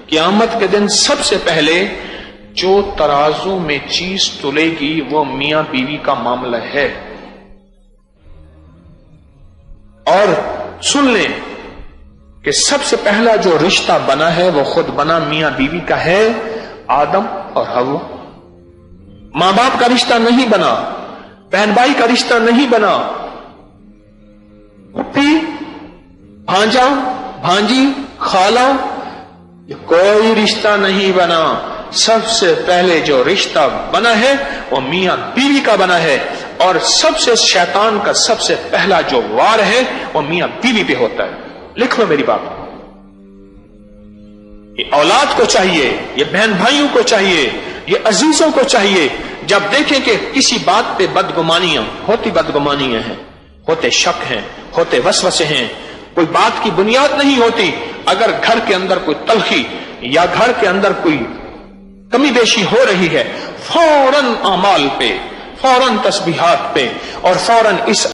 قیامت کے دن سب سے پہلے جو ترازو میں چیز تلے گی وہ میاں بیوی کا معاملہ ہے. اور سن لیں کہ سب سے پہلا جو رشتہ بنا ہے وہ خود بنا میاں بیوی کا ہے، آدم اور حوا. ماں باپ کا رشتہ نہیں بنا، بہن بھائی کا رشتہ نہیں بنا، پھوپھی، بھانجا، بھانجی، خالہ، یہ کوئی رشتہ نہیں بنا. سب سے پہلے جو رشتہ بنا ہے وہ میاں بیوی کا بنا ہے. اور سب سے شیطان کا سب سے پہلا جو وار ہے وہ میاں بیوی پہ ہوتا ہے. لکھ لو میری بات. یہ اولاد کو چاہیے، یہ بہن بھائیوں کو چاہیے، یہ عزیزوں کو چاہیے، جب دیکھیں کہ کسی بات پہ بدگمانیاں ہوتی، بدگمانیاں ہیں، ہوتے شک ہیں، ہوتے وسوسے ہیں، کوئی بات کی بنیاد نہیں ہوتی، اگر گھر کے اندر کوئی تلخی یا گھر کے اندر کوئی کمی بیشی ہو رہی ہے، فوراً اعمال پہ، فوراً تسبیحات پہ اور فوراً اس